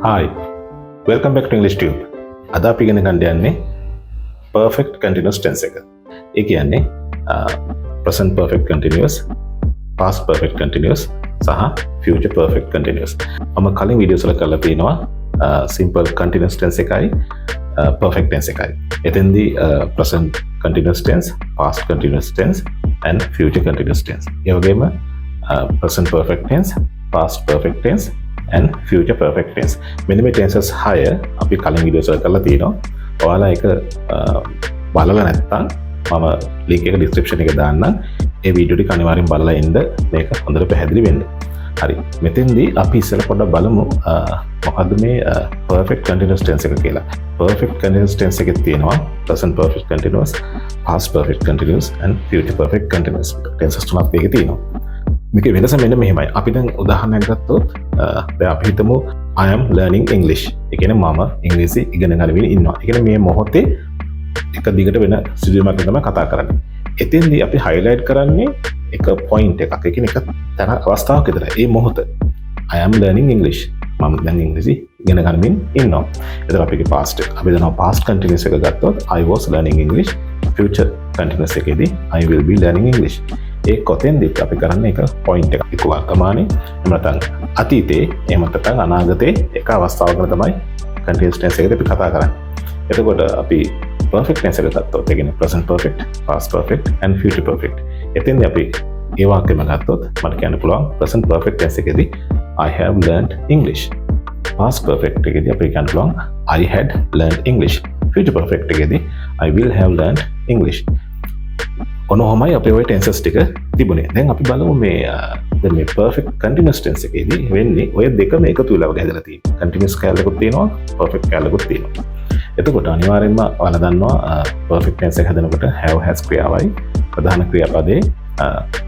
Hi, welcome back to English Tube. අද අපි ඉගෙන ගන්න යන්නේ perfect continuous tense එක. ඒ කියන්නේ present perfect continuous, past perfect continuous සහ future perfect continuous. මම කලින් වීඩියෝස් වල කරලා තියෙනවා simple continuous tense එකයි perfect tense එකයි. එතෙන්දී present continuous tense, past continuous tense and future continuous tense. ඒ වගේම present perfect tense, past perfect tense and future perfect tense. මෙන්න මේ tenses 6 අපි කලින් වීඩියෝස් වල කරලා තියෙනවා. ඔයාලා ඒක බලලා නැත්නම් මම link එක description එකේ දාන්නම්. ඒ වීඩියෝ ටික අනිවාර්යෙන් බලලා ඉන්න මේක හොඳට පැහැදිලි වෙන්න. හරි. මෙතෙන්දී අපි ඉස්සෙල්ලා පොඩ්ඩක් බලමු මොකද්ද මේ perfect continuous tense එක කියලා. perfect continuous tense එකේ තියෙනවා present perfect continuous, past perfect continuous and future perfect continuous. tenses තුනක් මේකේ තියෙනවා. මේක වෙනස මෙන්න මෙහෙමයි. අපි දැන් උදාහරණයක් ගත්තොත් දැන් අපි හිතමු I am learning English. ඒ කියන්නේ මම ඉංග්‍රීසි ඉගෙන ගනිමින් ඉන්නවා. ඒ කියන්නේ මේ මොහොතේ එක දිගට වෙන සිදුවීමක් තමයි කතා කරන්නේ. එතෙන්දී අපි highlight කරන්නේ එක point එකක්. ඒ කියන්නේ එක තැන අවස්ථාවක් විතරයි. ඒ මොහොත I am learning English. මම දැන් ඉංග්‍රීසි ඉගෙන ගනිමින් ඉන්නවා. එතකොට අපිගේ past එක. අපි දන්නවා past continuous එක ගත්තොත් I was learning English. future continuous එකේදී I will be learning English. ඒ කොතෙන්දී අපි කරන්නේ එක පොයින්ට් එකක්. ඒක වර්තමානයේ එහෙම නැත්නම් අතීතයේ එහෙම නැත්නම් අනාගතයේ එක අවස්ථාවක තමයි continuous tense එකේදී අපි කතා කරන්නේ. එතකොට අපි perfect tense එක ගත්තොත් ඒ කියන්නේ present perfect, past perfect and future perfect. එතෙන්දී අපි ඒ වාක්‍යෙම ගත්තොත් මට කියන්න පුළුවන් present perfect tense එකේදී I have learned English. past perfect එකේදී අපි කියන්න පුළුවන් I had learned English. future perfect එකේදී I will have learned English. ඔනොහොමයි අපේ ඔය ටෙන්සස් ටික තිබුණේ. දැන් අපි බලමු මේ perfect continuous tense එකේදී වෙන්නේ ඔය දෙකම එකතු වෙලා වගේ හැදලා තියෙනවා. continuous කැලලකුත් තියෙනවා, perfect කැලලකුත් තියෙනවා. එතකොට අනිවාර්යෙන්ම ඔයාලා දන්නවා perfect tense එක හදනකොට have has ක්‍රියාවයි ප්‍රධාන ක්‍රියාපදේ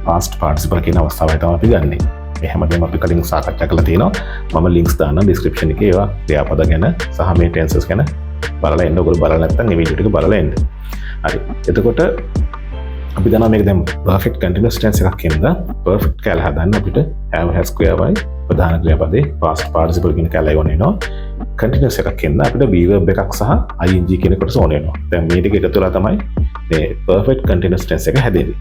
past participle කියන අවස්ථාවයි තමයි අපි ගන්නෙ. මේ හැමදේම අපි කලින් සාකච්ඡා කරලා තියෙනවා. මම links දාන්නම් description එකේ ඒවා ක්‍රියාපද ගැන සහ මේ tenses ගැන බලලා එන්න. ඔයගොල්ලෝ බලලා නැත්නම් මේ වීඩියෝ ටික බලලා එන්න. හරි. එතකොට අපි දන්නවා මේක දැන් perfect continuous tense එකක් කියනවා. perfect කැල හදන්න අපිට have has ක්‍රියාවයි ප්‍රධාන ක්‍රියාපදේ past participle කියන කැලයි ඕන වෙනවා. continuous එකක් කියනවා අපිට be verb එකක් සහ ing කියන කොටස ඕන වෙනවා. දැන් මේ ටික එකතු වෙලා තමයි මේ perfect continuous tense එක හැදෙන්නේ.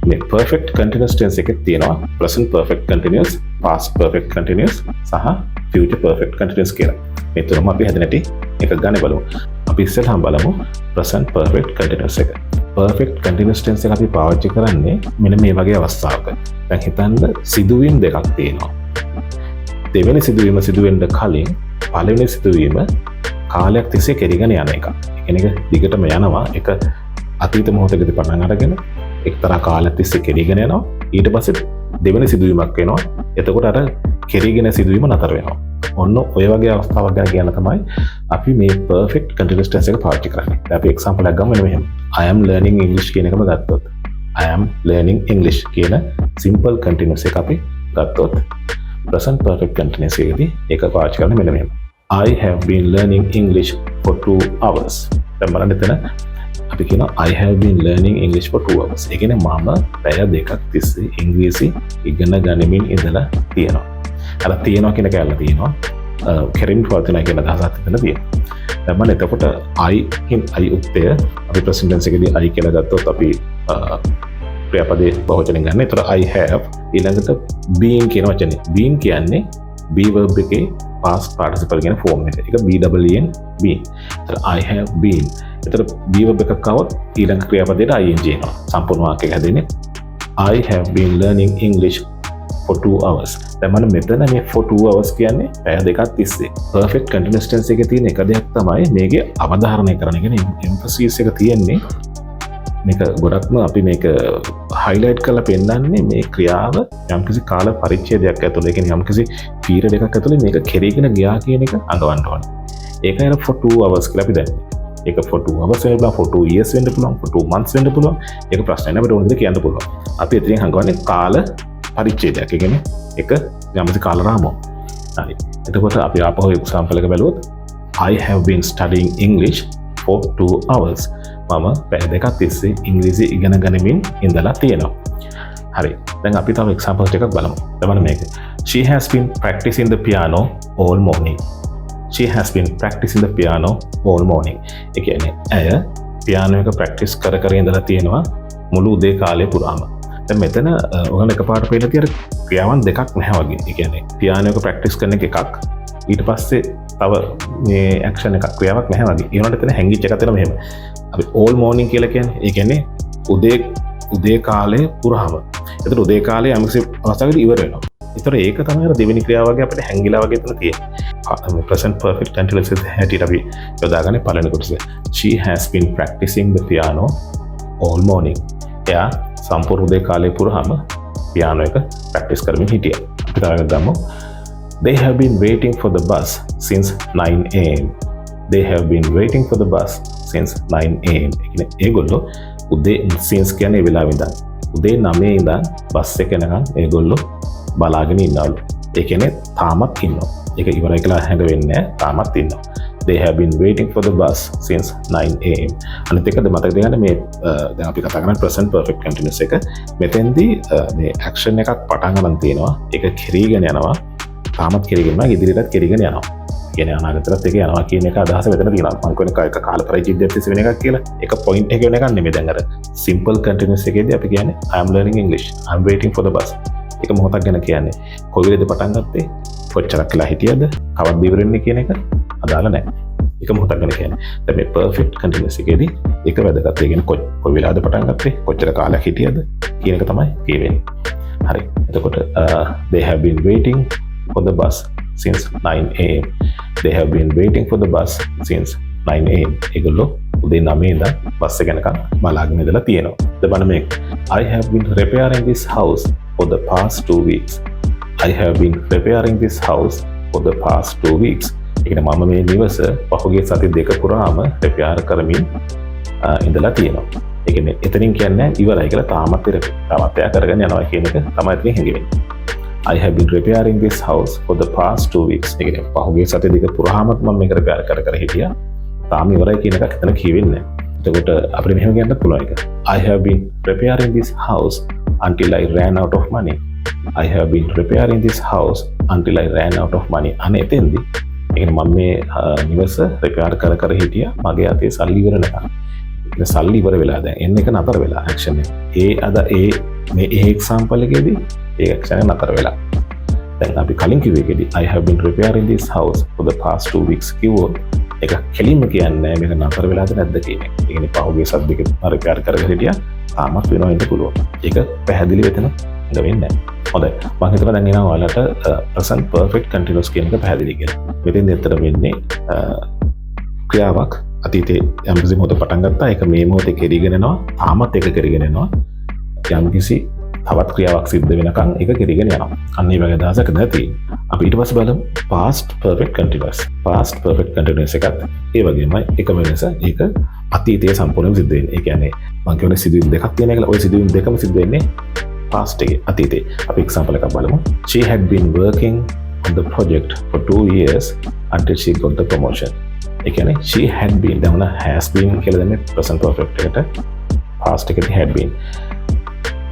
මේ perfect continuous tense එකේ තියෙනවා present perfect continuous, past perfect continuous සහ future perfect continuous කියලා. මේ තුනම අපි හැදෙන හැටි එක ගන්න බලමු. අපි ඉස්සෙල්ලාම බලමු present perfect continuous එක. perfect continuous tense එක අපි පාවිච්චි කරන්නේ මෙන්න මේ වගේ අවස්ථාවක. දැන් හිතන්න සිදුවීම් දෙකක් තියෙනවා. දෙවෙනි සිදුවීම සිදුවෙන්න කලින් පළවෙනි සිදුවීම කාලයක් තිස්සේ කෙරීගෙන යන එක. ඒ කියන්නේ දිගටම යනවා. ඒක අතීත මොහොතකදී පටන් අරගෙන එක්තරා කාලයක් තිස්සේ කෙරීගෙන යනවා. ඊට පස්සේ දෙවෙනි සිදුවීමක් වෙනවා. එතකොට අර කෙරීගෙන සිදුවීම නතර වෙනවා. ඔන්න ඔය වගේ අවස්ථාවක් ගැන කියන්න තමයි අපි මේ perfect continuous tense එක පාවිච්චි කරන්නේ. දැන් අපි example එකක් ගමු මෙහෙම. I am learning English කියන එකම ගත්තොත් I am learning English කියන simple continuous එක අපි ගත්තොත් present perfect continuous එකේදී ඒක පාවිච්චි කරන්නේ මෙන්න මෙහෙම. I have been learning English for 2 hours. දැන් බලන්න එතන අපි කියනවා I have been learning English for 2 hours. ඒ කියන්නේ මම පැය දෙකක් තිස්සේ ඉංග්‍රීසි ඉගෙන ගනිමින් ඉඳලා තියෙනවා. අර තියෙනවා කියන කැලල තියෙනවා. කෙරින් පවතිනවා කියන අදහසක් එතන තියෙනවා. දැන් මම එතකොට I උත්තය අපි present tense එකේදී I කියලා ගත්තොත් අපි ක්‍රියාපදේ බහුවචනෙන් ගන්න. ඒතර I have ඊළඟට been කියන වචනේ. been කියන්නේ be verb එකේ past participle කියන form එක. ඒක BEEN been. ඒතර I have been. ඒතර be verb එකක් આવොත් ඊළඟ ක්‍රියාපදයට ing එනවා. සම්පූර්ණ වාක්‍යයක් හැදෙන්නේ I have been learning English for 2 hours. දැන් මම මෙතන මේ for 2 hours කියන්නේ පැය දෙකක් තිස්සේ. perfect continuous tense එකේ තියෙන එක දෙයක් තමයි මේකේ අවධාරණය කරන එක. emphasis එක තියෙන්නේ මේක ගොඩක්ම අපි මේක highlight කරලා පෙන්නන්නේ මේ ක්‍රියාව යම්කිසි කාල පරිච්ඡේදයක් ඇතුළේ, ඒ කියන්නේ යම්කිසි period එකක් ඇතුළේ මේක කෙරීගෙන ගියා කියන එක අඟවන්න ඕනේ. ඒකයි අර for 2 hours කියලා අපි දන්නේ. ඒක for 2 hours වෙන්න පුළුවන්, for 2 years වෙන්න පුළුවන්, for 2 months වෙන්න පුළුවන්. ඒක ප්‍රශ්නයක් නෑ, අපිට ඕන දේ කියන්න පුළුවන්. අපි එතනින් හංගවන්නේ කාල පරිච්ඡේදයක්. ඒ කියන්නේ එක යම්කිසි කාල රාමුවක්. හරි. එතකොට අපි ආපහු example එක බලුවොත් I have been studying English for 2 hours. මම පැය දෙකක් තිස්සේ ඉංග්‍රීසි ඉගෙන ගනිමින් ඉඳලා තියෙනවා. හරි. දැන් අපි තව examples ටිකක් බලමු. බලන්න මේක. She has been practicing the piano all morning. she has been practicing the piano all morning. ඒ කියන්නේ ඇය පියානෝ එක ප්‍රැක්ටිස් කර ඉඳලා තියෙනවා මුළු උදේ කාලය පුරාම. දැන් මෙතන ඔයාලා එකපාරට පේලා තියෙන ක්‍රියාවන් දෙකක් නැහැ වගේ. ඒ කියන්නේ පියානෝ එක ප්‍රැක්ටිස් කරන එක එකක්. ඊට පස්සේ තව මේ ඇක්ෂන් එකක් ක්‍රියාවක් නැහැ වගේ. ඒ වුණාට එතන හැංගිච්ච එකක් තියෙනවා මෙහෙම. අපි all morning කියලා කියන්නේ ඒ කියන්නේ උදේ කාලය පුරාම. එතකොට උදේ කාලේ යම්කිසි අවස්ථාවකදී ඉවර වෙනවා. ඒතර ඒක තමයි අර දෙවෙනි ක්‍රියාව වගේ අපිට හැංගිලා වගේ එතන තියෙන්නේ. present perfect continuous හැටියට අපි යොදාගන්නේ පළවෙනි කොටස. She has been practicing the piano all morning. එයා සම්පූර්ණ උදේ කාලේ පුරාම පියානෝ එක ප්‍රැක්ටිස් කරමින් හිටියා. අපි තව එකක් ගමු. They have been waiting for the bus since 9 am. They have been waiting for the bus since 9 am. ඒ කියන්නේ ඒගොල්ලෝ උදේ since කියන්නේ වෙලාවෙ ඉඳන් උදේ 9 ඉඳන් බස් එක යනකම් ඒගොල්ලෝ බලාගෙන ඉන්නවලු. ඒ කියන්නේ තාමත් ඉන්නවා. ඒක ඉවරයි කියලා හැඟ වෙන්නේ නැහැ. තාමත් ඉන්නවා. They have been waiting for the bus since 9 am. අනිත් එකද මතක තියාගන්න මේ දැන් අපි කතා කරන්නේ present perfect continuous එක. මෙතෙන්දී මේ action එකක් පටන් ගන්න තියෙනවා. ඒක කෙරීගෙන යනවා. තාමත් කෙරීගෙන යනවා. ඉදිරියටත් කෙරීගෙන යනවා. කියන්නේ අනාගතයටත් ඒක යනවා කියන එක අදහස මෙතන තියෙනවා. මම කියන්නේ එක කාල පරිච්ඡේදයක් තිස්සේ වෙන එකක් කියලා. ඒක point එක වෙන එකක් නෙමෙයි. දැන් අර simple continuous එකේදී අපි කියන්නේ I am learning English. I am waiting for the bus. එක මොහොතක් ගැන කියන්නේ කොයි වෙලේද පටන් ගත්තේ කොච්චරක් කියලා හිටියද කවද්ද ඉවර වෙන්නේ කියන එක අදාළ නැහැ. එක මොහොතක් ගැන කියන්නේ. දැන් මේ perfect continuous එකේදී ඒක වැදගත්. ඒ කියන්නේ කොයි වෙලාවද පටන් ගත්තේ කොච්චර කාලයක් හිටියද කියන එක තමයි කියවෙන්නේ. හරි. එතකොට they have been waiting for the bus since 9 am. They have been waiting for the bus since 9 am. ඒගොල්ලෝ උදේ 9 ඉඳන් බස් එක යනකම් බලාගෙන ඉඳලා තියෙනවා. දැන් මේක I have been repairing this house for the past 2 weeks. I have been repairing this house for the past 2 weeks. ඒ කියන්නේ මම මේ නිවස පහුගිය සති දෙක පුරාම රිපෙයාර් කරමින් ඉඳලා තියෙනවා. ඒ කියන්නේ එතනින් කියන්නේ ඉවරයි කියලා තාමත් එයා කරගෙන යනවා කියන එක තමයි ඉතින් හැංගෙන්නේ. I have been repairing this house for the past 2 weeks. ඒ කියන්නේ පහුගිය සති දෙක පුරාම මම මේක රිපෙයාර් කර හිටියා. තාම ඉවරයි කියන එකක් එතන කියවෙන්නේ නැහැ. එතකොට අපිට මෙහෙම කියන්නත් පුළුවන් එක. I have been repairing this house until I ran out of money. I have been repairing this house until I ran out of money. අනේ එතෙන්දී ඒ කියන්නේ මම මේ නිවස රිපෙයාර් කර හිටියා මගේ අතේ සල්ලි ඉවර නැකන්. ඒ සල්ලි ඉවර වෙලා දැන් එන්න එක නතර වෙලා ඇක්ෂන් එක. මේ එක්සැම්පල් එකේදී ඒ ඇක්ෂන් එක නතර වෙලා. දැන් අපි කලින් කිව්ව එකේදී I have been repairing this house for the past 2 weeks කිව්වොත් ඒක කෙලින්ම කියන්නේ මේක නතර වෙලාද නැද්ද කියන එක. ඒ කියන්නේ පහුගිය සත් දෙක රිපෙයාර් කරගෙන හිටියා තාමත් වෙනවා ඉන්න පුළුවන්. ඒක පැහැදිලි වෙතන ඉඳ වෙන්නේ නැහැ. හොඳයි. මම හිතනවා දැන් එනවා ඔයාලට present perfect continuous කියන එක පැහැදිලි කියලා. මෙතෙන් ඇත්තට වෙන්නේ ක්‍රියාවක් අතීතයේ යම්කිසි මොහොතක පටන් ගත්තා. ඒක මේ මොහොතේ කෙරීගෙන යනවා. තාමත් ඒක කෙරීගෙන යනවා. යම්කිසි තවත් ක්‍රියාවක් සිද්ධ වෙනකන් ඒක කෙරීගෙන යනවා. අන්න ඒ වගේ අදහසක් නැති. අපි ඊට පස්සේ බලමු past perfect continuous. past perfect continuous එකත් ඒ වගේමයි එකම වෙනස. ඒක අතීතයේ සම්පූර්ණයෙන් සිද්ධ වෙන්නේ. ඒ කියන්නේ මම කියන්නේ සිදුවීම් දෙකක් තියෙනවා කියලා. ওই සිදුවීම් දෙකම සිද්ධ වෙන්නේ past එකේ අතීතේ. අපි එක්සැම්පල් එකක් බලමු. She had been working on the project for 2 years until she got the promotion. ඒ කියන්නේ she had been දැන් has been කියලා දැම්මේ present perfect එකට past එකේ had been.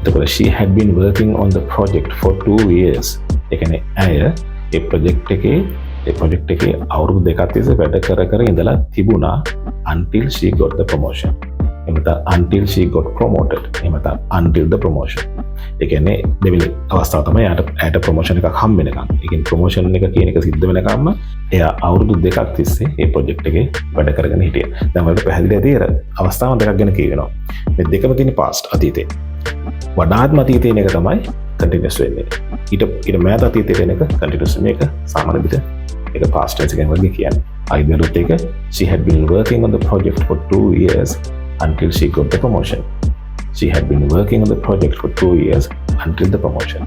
එතකොට she had been working on the project for 2 years. ඒ කියන්නේ ඇය ඒ project එකේ අවුරුදු දෙකක් තිස්සේ වැඩ කර ඉඳලා තිබුණා until she got the promotion. එමෙත until she got promoted. එමෙත until the promotion. ඒ කියන්නේ දෙවෙනි අවස්ථාව තමයි ඇයට ප්‍රොමෝෂන් එකක් හම් වෙනකම්. ඒ කියන්නේ ප්‍රොමෝෂන් එක කියන එක සිද්ධ වෙනකම්ම එයා අවුරුදු දෙකක් තිස්සේ මේ ප්‍රොජෙක්ට් එකේ වැඩ කරගෙන හිටියා. දැන් වලට පැහැදිලි ඇති අර අවස්ථාව දෙකක් ගැන කියනවා. මේ දෙකම තියෙන past අතීතේ. වඩාත්ම අතීතේ එක තමයි continuous වෙන්නේ. ඊට මෑත අතීතේ වෙන එක continuous වෙන එක සාමාන්‍ය විදිහට ඒක past tense එකෙන් වගේ කියන්නේ. අයිදරුත් එක she had been working on the project for 2 years until she got the promotion. She had been working on the project for 2 years until the promotion.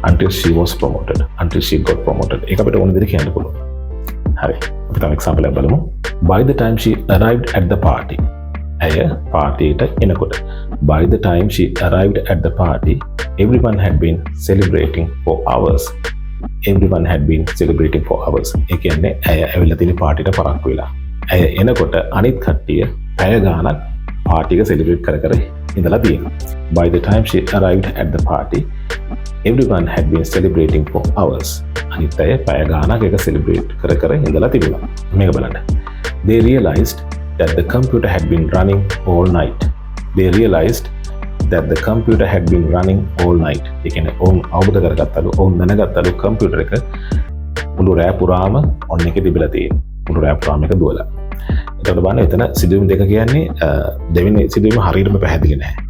Until she was promoted. Until she got promoted. ඒක අපිට ඕන දෙයක් කියන්න පුළුවන්. හරි. අපි තව example එකක් බලමු. By the time she arrived at the party. ඇය පාර්ටියට එනකොට. By the time she arrived at the party, everyone had been celebrating for hours. Everyone had been celebrating for hours. ඒ කියන්නේ ඇය ඇවිල්ලා තියෙන පාර්ටියට පරක්කු වෙලා. ඇය එනකොට අනිත් කට්ටිය පැය ගාණක් පාර්ටි එක සෙලිබ්‍රේට් කර ඉඳලා තියෙනවා. By the time she arrived at the party, everyone had been celebrating for hours. අනිත් අය පැය ගානක් එක celebrate කර ඉඳලා තිබුණා. මේක බලන්න. They realized that the computer had been running all night. They realized that the computer had been running all night. ඒ කියන්නේ ඔවුන් අවබෝධ කරගත්තලු, ඔවුන් දැනගත්තලු කම්පියුටර් එක මුළු රෑ පුරාම ඔන් එකේ තිබිලා තියෙනවා. මුළු රෑ පුරාම එක දුවලා. එතකොට බලන්න එතන සිදුවීම් දෙක කියන්නේ දෙවෙනි සිදුවීම හරියටම පැහැදිලි නැහැ.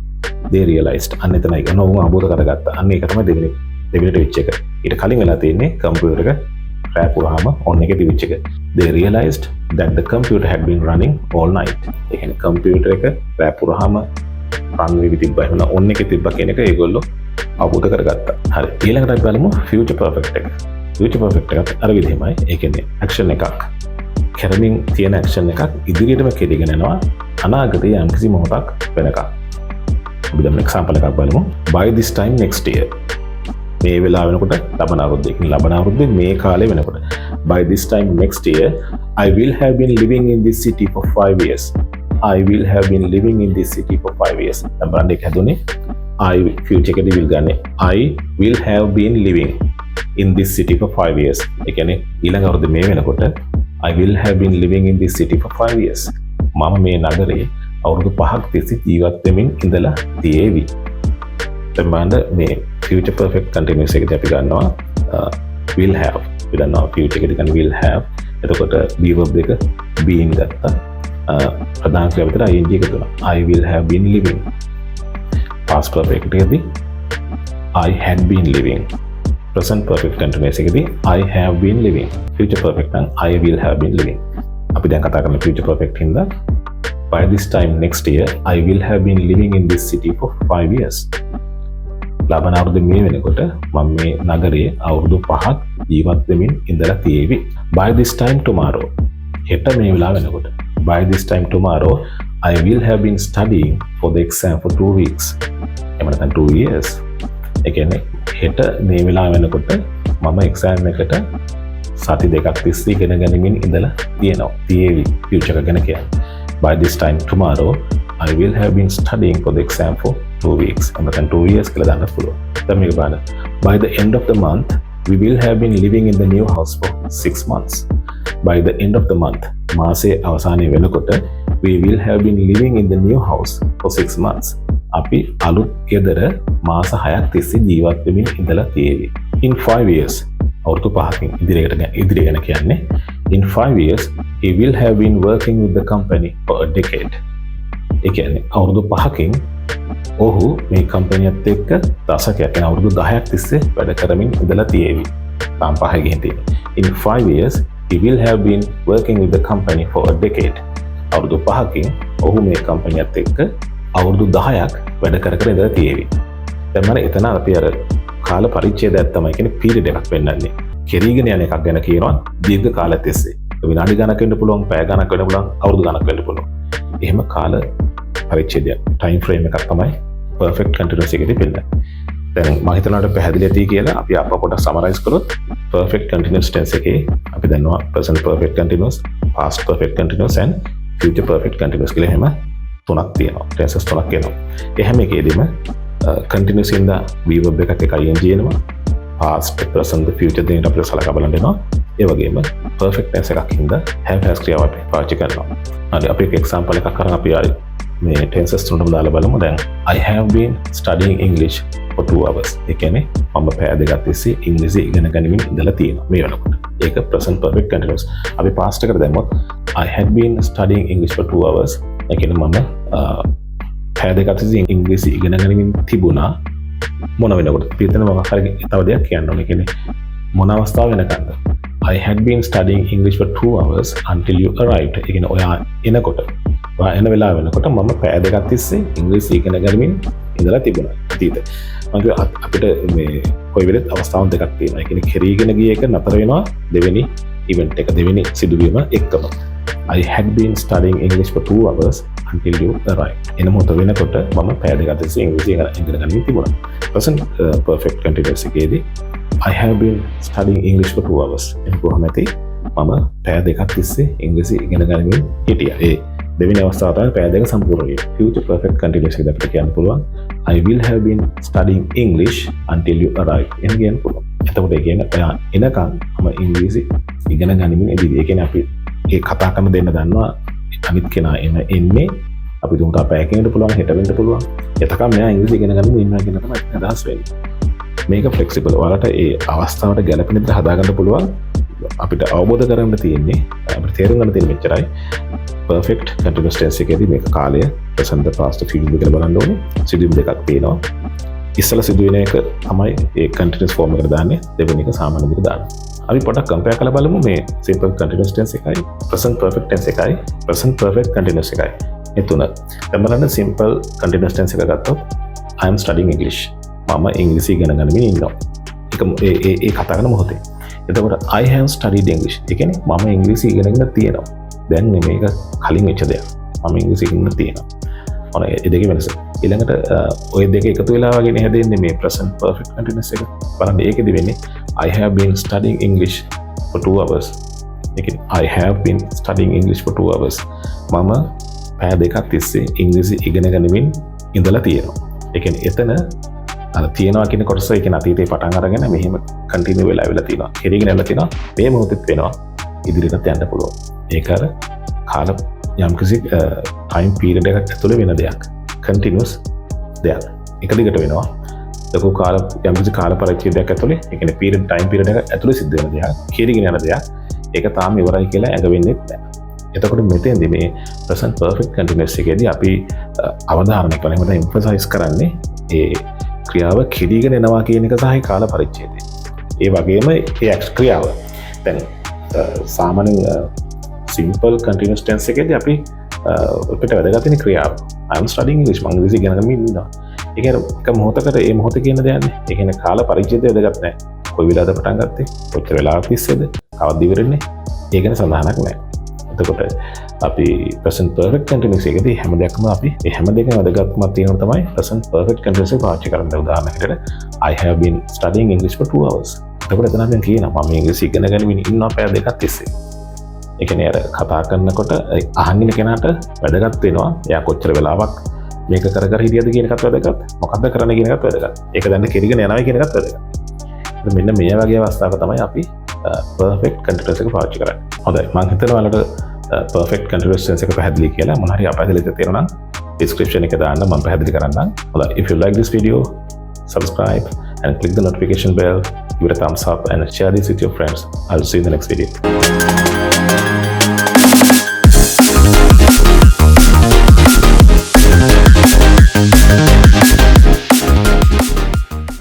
They realized අන්න එතන ඒක නෝ අවබෝධ කරගත්තා. අන්න ඒක තමයි දෙවෙනිට වෙච්ච එක. ඊට කලින් වෙලා තියෙන්නේ කම්පියුටර් එක රෑ පුරාම ඔන් එකේ තිබිච්ච එක. They realized that the computer had been running all night. ඒ කියන්නේ කම්පියුටර් එක රෑ පුරාම රන් වෙවි තිබ්බා. එහෙනම් ඔන් එකේ තිබ්බා කියන එක ඒගොල්ලෝ අවබෝධ කරගත්තා. හරි. ඊළඟට අපි බලමු future perfect එක. future perfect එක අර විදිහමයි. ඒ කියන්නේ action එකක්. කරමින් තියෙන action එකක් ඉදිරියටම කෙරගෙන යනවා අනාගතයේ යම්කිසි මොහොතක් වෙනකම්. අපි දැන් example එකක් බලමු. By this time next year. මේ වෙලාව වෙනකොට ලබන අවුරුද්දේ. ලබන අවුරුද්දේ මේ කාලේ වෙනකොට. By this time next year I will have been living in this city for 5 years. I will have been living in this city for 5 years. දැන් බලන්න එක හැදුනේ I future එකදී will ගන්න. I will have been living in this city for 5 years. ඒ කියන්නේ ඊළඟ අවුරුද්දේ මේ වෙනකොට I will have been living in this city for 5 years. මම මේ නගරේ අවුරුදු 5ක් තිස්සේ ජීවත් වෙමින් ඉඳලා තියේවි. දැන් බලන්න මේ future perfect continuous එකදී අපි ගන්නවා will have. අපි දන්නවා future එකදී ගන්න will have. එතකොට be verb එක being ගත්තා. ප්‍රධාන ක්‍රියාව විතර ing එකතු වෙනවා. I will have been living. past perfect එකදී I had been living. present perfect continuous එකදී I have been living. future perfect නම් I will have been living. අපි දැන් කතා කරන future perfect හින්දා by this time next year I will have been living in this city for 5 years. ලබන අවුරුද්දේ මේ වෙනකොට මම මේ නගරයේ අවුරුදු 5ක් ජීවත් වෙමින් ඉඳලා තියෙවි. by this time tomorrow හෙට මේ වෙලාව වෙනකොට by this time tomorrow I will have been studying for the exam for 2 weeks. එහෙම නැත්නම් 2 years. ඒ කියන්නේ හෙට මේ වෙලාව වෙනකොට මම exam එකට සති දෙකක් තිස්සේ ඉගෙන ගනිමින් ඉඳලා තියෙවි. future එක ගැන කියන්නේ. By this time tomorrow I will have been studying for the exam for 2 weeks. නැත්නම් 2 years කියලා දාන්න පුළුවන්. දැන් මේක බලන්න. By the end of the month we will have been living in the new house for 6 months. By the end of the month මාසයේ අවසානයේ වෙනකොට we will have been living in the new house for 6 months. අපි අලුත් ගෙදර මාස 6ක් තිස්සේ ජීවත් වෙමින් ඉඳලා තියෙවි. In 5 years අවුරුදු 5කින් ඉදිරියට ගැන කියන්නේ in 5 years he will have been working with the company for a decade. ඒ කියන්නේ අවුරුදු 5කින් ඔහු මේ කම්පැනියත් එක්ක දශකයක් යන අවුරුදු 10ක් තිස්සේ වැඩ කරමින් ඉඳලා තියෙවි. තාම 5 ගිහින් තියෙනවා. In 5 years he will have been working with the company for a decade. අවුරුදු 5කින් ඔහු මේ කම්පැනියත් එක්ක අවුරුදු 10ක් වැඩ කර ඉඳලා තියෙවි. දැන් මම එතන අපි අර කාල පරිච්ඡේදයක් තමයි කියන්නේ පීරියඩ් එකක් වෙන්නන්නේ. කෙරීගෙන යන එකක් ගැන කියනවා දීර්ඝ කාලයක් තිස්සේ. විනාඩි ගණනක් වෙන්න පුළුවන්, පැය ගණනක් වෙන්න පුළුවන්, අවුරුදු ගණනක් වෙන්න පුළුවන්. එහෙම කාල පරිච්ඡේදයක්, time frame එකක් තමයි perfect continuous එකේදී වෙන්නේ. දැන් මම හිතනවාට පැහැදිලි ඇති කියලා අපි අප පොඩ්ඩක් summarize කරොත් perfect continuous tense එකේ අපි දන්නවා present perfect continuous, past perfect continuous and future perfect continuous කියලා එහෙම තුනක් තියෙනවා. tenses තුනක් එනවා. ඒ හැම එකේදීම continuous in the verb එකක් එකයි ing එනවා. past, present, future දෙකට අපිට සලකා බලන්න වෙනවා. ඒ වගේම perfect tense එකක් හින්දා have has ක්‍රියාව අපි පාවිච්චි කරනවා. හරි අපි එක example එකක් කරන් අපි ආයි මේ tenses තුනම දාලා බලමු. දැන් I have been studying English for 2 hours. ඒ කියන්නේ මම පැය දෙකක් තිස්සේ ඉංග්‍රීසි ඉගෙන ගනිමින් ඉඳලා තියෙනවා මේ වෙනකොට. ඒක present perfect continuous. අපි past එකට දැම්මොත් I had been studying English for 2 hours. ඒ කියන්නේ මම පැය දෙකක් තිස්සේ ඉංග්‍රීසි ඉගෙන ගනිමින් තිබුණා. මොන වෙනකොට පිටතන මොකක් හරි තව දෙයක් කියන්න ඕනේ. කියන්නේ මොන අවස්ථාව වෙනකන්ද I had been studying English for 2 hours until you arrived. ඒ කියන්නේ ඔයා එනකොට ඔයා එන වෙලාව වෙනකොට මම පැය දෙකක් තිස්සේ ඉංග්‍රීසි ඉගෙන ගනිමින් ඉඳලා තිබුණා. අතීතේ මම අපිට මේ කොයි වෙලෙත් අවස්ථාවන් දෙකක් තියෙනවා. ඒ කියන්නේ කෙරීගෙන ගිය එක නතර වෙනවා දෙවෙනි ඉවෙන්ට් එක, දෙවෙනි සිදුවීම එක්කම. I had been studying English for 2 hours until you arrived. එන මොහොත වෙනකොට මම පැය දෙකක් තිස්සේ ඉංග්‍රීසි ඉගෙන ගනිමින් තිබුණා. present perfect continuous එකේදී I have been studying English for 2 hours. එතකොට කොහොමද මම පැය දෙකක් තිස්සේ ඉංග්‍රීසි ඉගෙන ගනිමින් හිටියා. ඒ දෙවෙනි අවස්ථාව තමයි පැය දෙක සම්පූර්ණ වීම. future perfect continuous එකද අපිට කියන්න පුළුවන් I will have been studying English until you arrive. එහෙම කියන්න පුළුවන්. එතකොට ඒ කියන්නේ ඔයා එනකන් මම ඉංග්‍රීසි ඉගෙන ගනිමින් ඉඳී. ඒ කියන්නේ අපි ඒ කතා කරන දෙන්න දන්නවා අනිත් කෙනා එන්නේ අපි දුන්නා පැයකින් ඉන්න පුළුවන් හෙට වෙන්න පුළුවන්. එතකම් මෙයා ඉංග්‍රීසි ඉගෙන ගනිමින් ඉන්නවා කියන තමයි අදහස් වෙන්නේ. මේක ෆ්ලෙක්සිබල්. ඔයාලට ඒ අවස්ථාවට ගැලපෙන විදිහට හදාගන්න පුළුවන්. අපිට අවබෝධ කරගන්න තියෙන්නේ අපිට තේරුම් ගන්න තියෙන්නේ මෙච්චරයි. perfect continuous tense එකේදී මේක කාලය present past future කියලා බලන්න ඕනේ. සිදුවීම් දෙකක් තියෙනවා. ඉස්සලා සිදුවෙන එක තමයි ඒ continuous form එකට දාන්නේ. දෙවෙනි එක සාමාන්‍ය විදිහට දාන්නේ. අපි පොඩක් කම්පෙයාර් කරලා බලමු මේ simple continuous tense එකයි present perfect tense එකයි present perfect continuous එකයි. මේ තුන. දැන් බලන්න simple continuous tense එක ගත්තොත් I am studying English. මම ඉංග්‍රීසි ඉගෙන ගනිමින් ඉන්නවා. ඒ කතා කරන මොහොතේ. එතකොට I have studied English. ඒ කියන්නේ මම ඉංග්‍රීසි ඉගෙනගෙන තියෙනවා. දැන් මේක කලින් වෙච්ච දෙයක්. මම ඉංග්‍රීසි ඉගෙන තියෙනවා. ඔන්න ඒ දෙකේ වෙනස. ඊළඟට ওই දෙක එකතු වෙලා වගේ හැදෙන්නේ මේ present perfect continuous එක. බලන්න ඒකෙදි වෙන්නේ I have been studying English for 2 hours. ඒ කියන්නේ I have been studying English for 2 hours. මම පැය දෙකක් තිස්සේ ඉංග්‍රීසි ඉගෙන ගනිමින් ඉඳලා තියෙනවා. ඒ කියන්නේ එතන තියෙනවා කියන කොටස ඒ කියන්නේ අතීතේ පටන් අරගෙන මෙහෙම කන්ටිනියු වෙලා ආවිලා තියෙනවා. කෙරීගෙන යලා තියෙනවා. මේ මොහොතෙත් වෙනවා. ඉදිරියට යන්න පුළුවන්. ඒක අර කාල යම්කිසි ටයිම් පීරියඩ් එකක් ඇතුළේ වෙන දෙයක්. කන්ටිනියුස් දෙයක්. එක දිගට වෙනවා. ලොකු යම්කිසි කාල පරිච්ඡේදයක් ඇතුළේ ඒ කියන්නේ ටයිම් පීරියඩ් එකක් ඇතුළේ සිද්ධ වෙන දෙයක්. කෙරීගෙන යන දෙයක්. ඒක තාම ඉවරයි කියලා ඇඟ වෙන්නේ නැහැ. එතකොට මෙතෙන්දී මේ present perfect continuous එකේදී අපි අවධාරණය කරලා එහෙම emphasize කරන්නේ ඒ ක්‍රියාව කෙරීගෙන එනවා කියන එක සහ කාල පරිච්ඡේදය. ඒ වගේම ඒ ක්‍රියාව. දැන් සාමාන්‍යයෙන් simple continuous tense එකේදී අපි අපිට වැදගත් වෙන ක්‍රියාව. I am studying English. මම ඉංග්‍රීසි ඉගෙන ගන්න ඉන්නවා. ඒ කියන්නේ එක මොහොතකට ඒ මොහොත කියන දෙයක් නේ. ඒ කියන්නේ කාල පරිච්ඡේදය වැදගත් නැහැ. කොයි වෙලාවද පටන් ගත්තේ? කොච්චර වෙලාවක් තිස්සේද? කවද්ද ඉවරන්නේ? ඒ ගැන සඳහනක් නැහැ. එතකොට අපි present perfect continuous එකේදී හැම දෙයක්ම අපි මේ හැම දෙකම වැදගත්කමක් තියෙනවා තමයි present perfect continuous එක පාවිච්චි කරන්න. උදාහරණයකට I have been studying English for 2 hours. එතකොට එතන අපි කියනවා මම ඉංග්‍රීසි ඉගෙන ගනිමින් ඉන්නවා පැය දෙකක් තිස්සේ. ඒ කියන්නේ අර කතා කරනකොට අහන් ඉන්න කෙනාට වැදගත් වෙනවා එයා කොච්චර වෙලාවක් මේක කර හිටියද කියන එකත් වැදගත්. මොකද්ද කරන්න කියන එකත් වැදගත්. ඒක දැන් කෙරීගෙන යනවා කියන එකත් වැදගත්. මෙන්න මේ වගේ අවස්ථාවක තමයි අපි perfect continuous එක පාවිච්චි කරන්නේ. හොඳයි. මම හිතනවා ඔයාලට perfect continuous tense එක පැහැදිලි කියලා. මොන හරි අපහැදිලිද තේරුණා නම් description එක දාන්න මම පැහැදිලි කරන්නම්. හොඳයි. If you like this video, subscribe and click the notification bell, give it a thumbs up and share this with your friends. I'll see you in the next video.